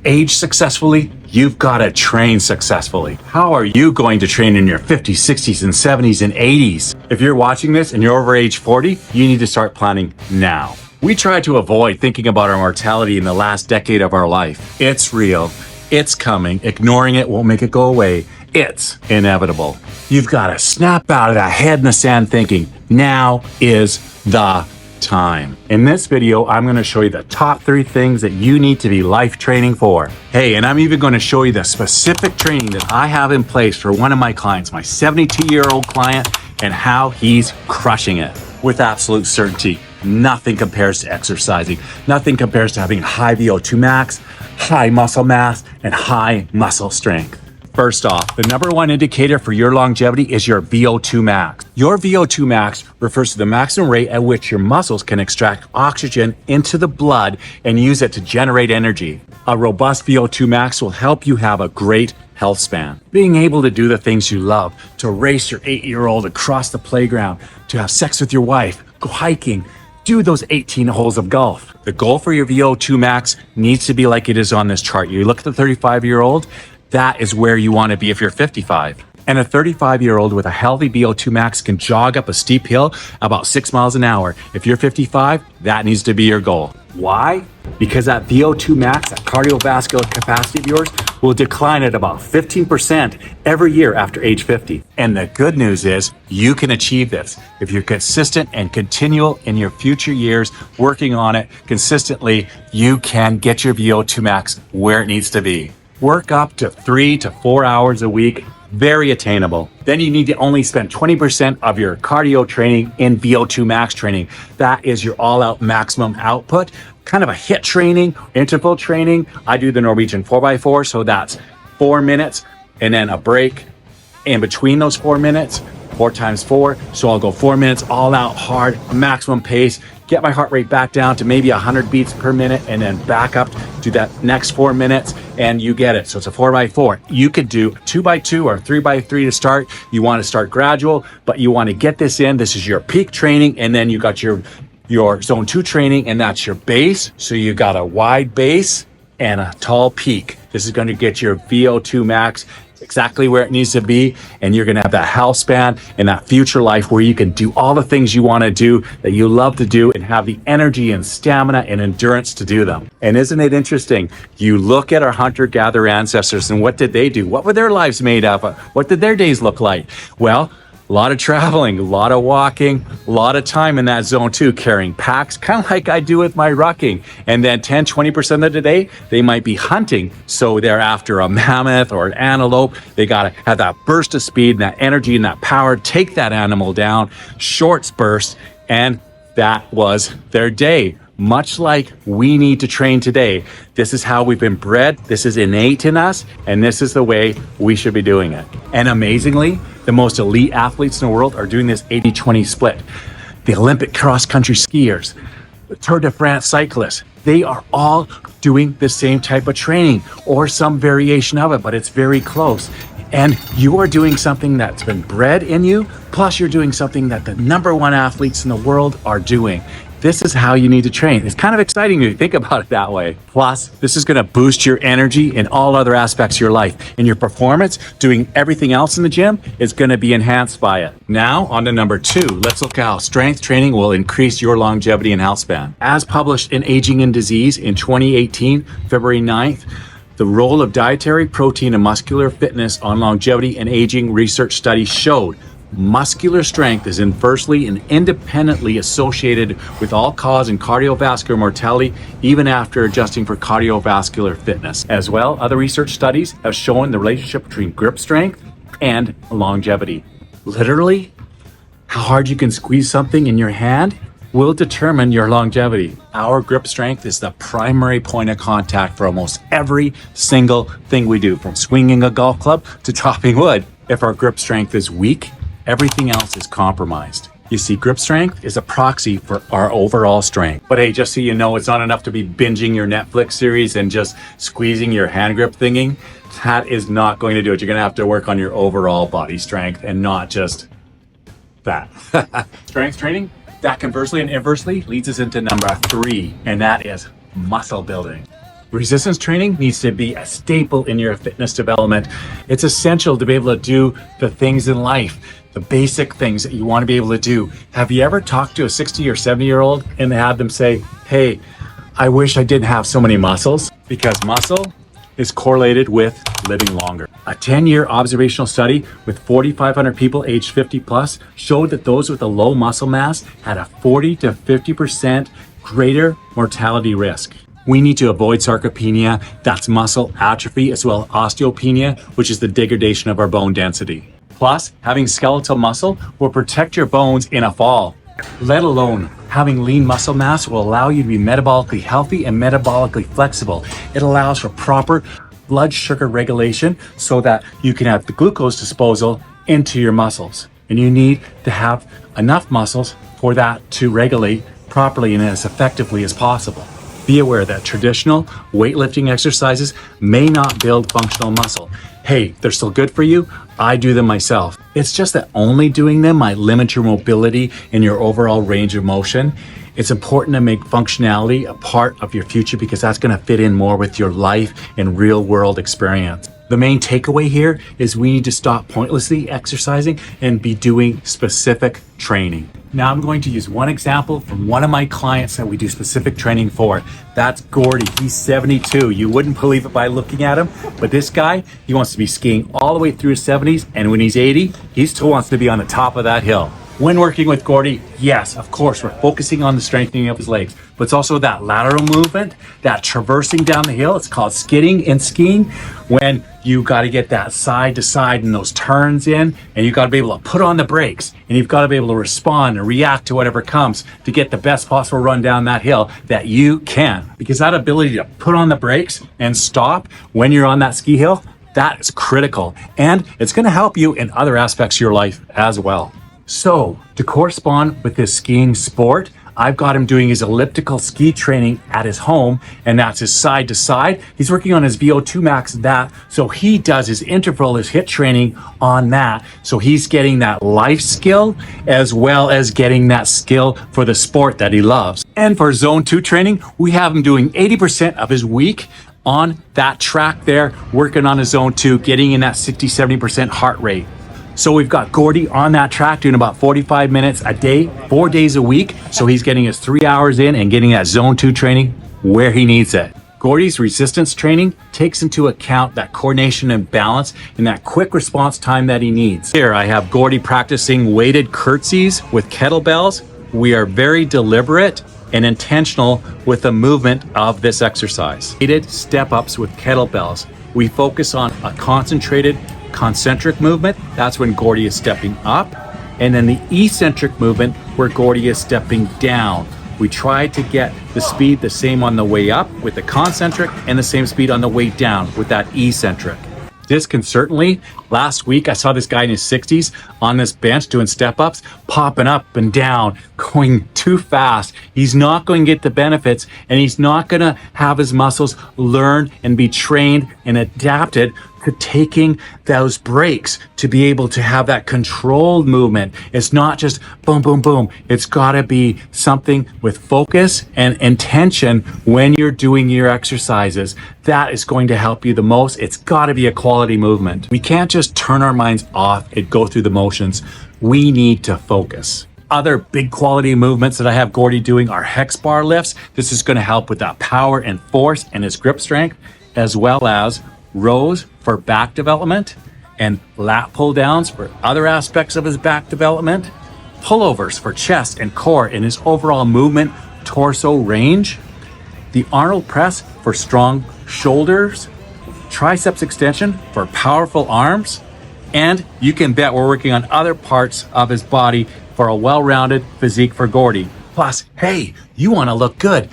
to age successfully, you've got to train successfully. How are you going to train in your 50s, 60s, and 70s and 80s? If you're watching this and you're over age 40, you need to start planning now. We try to avoid thinking about our mortality in the last decade of our life. It's real. It's coming. Ignoring it won't make it go away. It's inevitable. You've got to snap out of that head in the sand thinking, now is the time. In this video, I'm going to show you the top 3 things that you need to be life training for. Hey, and I'm even going to show you the specific training that I have in place for one of my clients, my 72-year-old client, and how he's crushing it. With absolute certainty, nothing compares to exercising. Nothing compares to having high VO2 max, high muscle mass, and high muscle strength. First off, the number 1 indicator for your longevity is your VO2 max. Your VO2 max refers to the maximum rate at which your muscles can extract oxygen into the blood and use it to generate energy. A robust VO2 max will help you have a great health span. Being able to do the things you love, to race your 8-year-old across the playground, to have sex with your wife, go hiking, do those 18 holes of golf. The goal for your VO2 max needs to be like it is on this chart. You look at the 35-year-old, that is where you want to be if you're 55. And a 35-year-old with a healthy VO2 max can jog up a steep hill about 6 miles an hour. If you're 55, that needs to be your goal. Why? Because that VO2 max, that cardiovascular capacity of yours, will decline at about 15% every year after age 50. And the good news is you can achieve this. If you're consistent and continual in your future years, working on it consistently, you can get your VO2 max where it needs to be. Work up to 3 to 4 hours a week, very attainable. Then you need to only spend 20% of your cardio training in VO2 max training. That is your all-out maximum output, kind of a HIIT training, interval training. I do the Norwegian 4x4, so that's 4 minutes and then a break in between those 4 minutes, 4 times 4. So I'll go 4 minutes all out hard, maximum pace, get my heart rate back down to maybe 100 beats per minute and then back up to that next 4 minutes and you get it. So it's a 4x4. You could do 2x2 or 3x3 to start. You want to start gradual, but you want to get this in. This is your peak training, and then you got your zone 2 training, and that's your base. So you got a wide base and a tall peak. This is going to get your VO2 max exactly where it needs to be, and you're going to have that health span and that future life where you can do all the things you want to do that you love to do and have the energy and stamina and endurance to do them. And isn't it interesting? You look at our hunter-gatherer ancestors and what did they do? What were their lives made of? What did their days look like? Well, a lot of traveling, a lot of walking, a lot of time in that zone 2, carrying packs, kind of like I do with my rucking. And then 10, 20% of the day, they might be hunting. So they're after a mammoth or an antelope. They got to have that burst of speed and that energy and that power, take that animal down, short bursts, and that was their day. Much like we need to train today. This is how we've been bred. This is innate in us, and this is the way we should be doing it. And amazingly, the most elite athletes in the world are doing this 80-20 split. The Olympic cross-country skiers, the Tour de France cyclists, they are all doing the same type of training or some variation of it, but it's very close. And you are doing something that's been bred in you, plus you're doing something that the number 1 athletes in the world are doing. This is how you need to train. It's kind of exciting to think about it that way. Plus, this is going to boost your energy in all other aspects of your life. And your performance, doing everything else in the gym, is going to be enhanced by it. Now, on to number 2. Let's look at how strength training will increase your longevity and health span. As published in Aging and Disease in 2018, February 9th, the role of dietary, protein, and muscular fitness on longevity and aging research studies showed muscular strength is inversely and independently associated with all-cause and cardiovascular mortality, even after adjusting for cardiovascular fitness. As well, other research studies have shown the relationship between grip strength and longevity. Literally, how hard you can squeeze something in your hand will determine your longevity. Our grip strength is the primary point of contact for almost every single thing we do, from swinging a golf club to chopping wood. If our grip strength is weak, everything else is compromised. You see, grip strength is a proxy for our overall strength. But hey, just so you know, it's not enough to be binging your Netflix series and just squeezing your hand grip thingy. That is not going to do it. You're going to have to work on your overall body strength and not just that. Strength training, that conversely and inversely leads us into number 3, and that is muscle building. Resistance training needs to be a staple in your fitness development. It's essential to be able to do the things in life, the basic things that you want to be able to do. Have you ever talked to a 60 or 70-year-old and had them say, hey, I wish I didn't have so many muscles? Because muscle is correlated with living longer. A 10-year observational study with 4,500 people aged 50 plus showed that those with a low muscle mass had a 40 to 50% greater mortality risk. We need to avoid sarcopenia, that's muscle atrophy, as well as osteopenia, which is the degradation of our bone density. Plus, having skeletal muscle will protect your bones in a fall. Let alone having lean muscle mass will allow you to be metabolically healthy and metabolically flexible. It allows for proper blood sugar regulation so that you can have the glucose disposal into your muscles. And you need to have enough muscles for that to regulate properly and as effectively as possible. Be aware that traditional weightlifting exercises may not build functional muscle. Hey, they're still good for you. I do them myself. It's just that only doing them might limit your mobility and your overall range of motion. It's important to make functionality a part of your future because that's going to fit in more with your life and real world experience. The main takeaway here is we need to stop pointlessly exercising and be doing specific training. Now I'm going to use one example from one of my clients that we do specific training for. That's Gordie. He's 72. You wouldn't believe it by looking at him, but this guy, he wants to be skiing all the way through his 70s, and when he's 80, he still wants to be on the top of that hill. When working with Gordie, yes, of course, we're focusing on the strengthening of his legs, but it's also that lateral movement, that traversing down the hill. It's called skidding in skiing, when you got to get that side to side and those turns in, and you got to be able to put on the brakes, and you've got to be able to respond and react to whatever comes to get the best possible run down that hill that you can. Because that ability to put on the brakes and stop when you're on that ski hill, that is critical, and it's going to help you in other aspects of your life as well. So, to correspond with his skiing sport, I've got him doing his elliptical ski training at his home, and that's his side to side. He's working on his VO2 Max, so he does his interval, his HIIT training on that. So he's getting that life skill as well as getting that skill for the sport that he loves. And for zone 2 training, we have him doing 80% of his week on that track there, working on his zone 2, getting in that 60-70% heart rate. So we've got Gordie on that track doing about 45 minutes a day, 4 days a week. So he's getting his 3 hours in and getting that zone 2 training where he needs it. Gordie's resistance training takes into account that coordination and balance and that quick response time that he needs. Here I have Gordie practicing weighted curtsies with kettlebells. We are very deliberate and intentional with the movement of this exercise. Weighted step-ups with kettlebells. We focus on a concentrated concentric movement, that's when Gordie is stepping up, and then the eccentric movement where Gordie is stepping down. We try to get the speed the same on the way up with the concentric and the same speed on the way down with that eccentric. Disconcertingly, last week I saw this guy in his 60s on this bench doing step-ups, popping up and down, going too fast. He's not going to get the benefits, and he's not going to have his muscles learn and be trained and adapted to taking those breaks to be able to have that controlled movement. It's not just boom, boom, boom. It's got to be something with focus and intention when you're doing your exercises. That is going to help you the most. It's got to be a quality movement. We can't just turn our minds off and go through the motions. We need to focus. Other big quality movements that I have Gordie doing are hex bar lifts. This is going to help with that power and force and his grip strength, as well as rows for back development and lat pull downs for other aspects of his back development, pullovers for chest and core and his overall movement torso range, the Arnold press for strong shoulders, triceps extension for powerful arms, and you can bet we're working on other parts of his body for a well-rounded physique for Gordie. Plus, hey, you want to look good.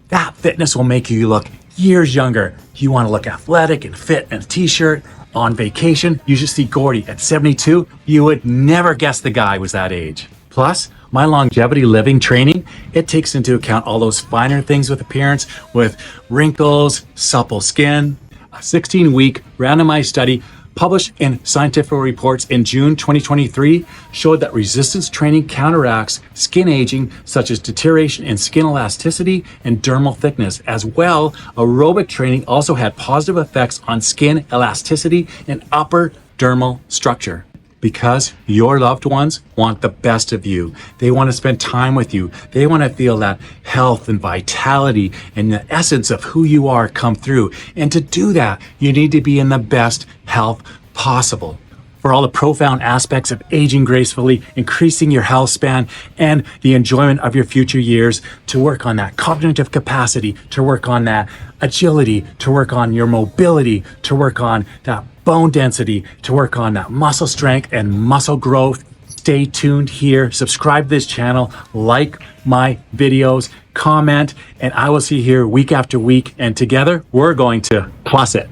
That fitness will make you look years younger. You want to look athletic and fit in a t-shirt on vacation. You just see Gordie at 72. You would never guess the guy was that age. Plus, my longevity living training, it takes into account all those finer things with appearance, with wrinkles, supple skin. A 16-week randomized study published in scientific reports in June 2023, showed that resistance training counteracts skin aging, such as deterioration in skin elasticity and dermal thickness. As well, aerobic training also had positive effects on skin elasticity and upper dermal structure. Because your loved ones want the best of you. They want to spend time with you. They want to feel that health and vitality and the essence of who you are come through. And to do that, you need to be in the best health possible. For all the profound aspects of aging gracefully, increasing your health span, and the enjoyment of your future years, to work on that cognitive capacity, to work on that agility, to work on your mobility, to work on that bone density, to work on that muscle strength and muscle growth. Stay tuned here, subscribe to this channel, like my videos, comment, and I will see you here week after week. And together, we're going to plus it.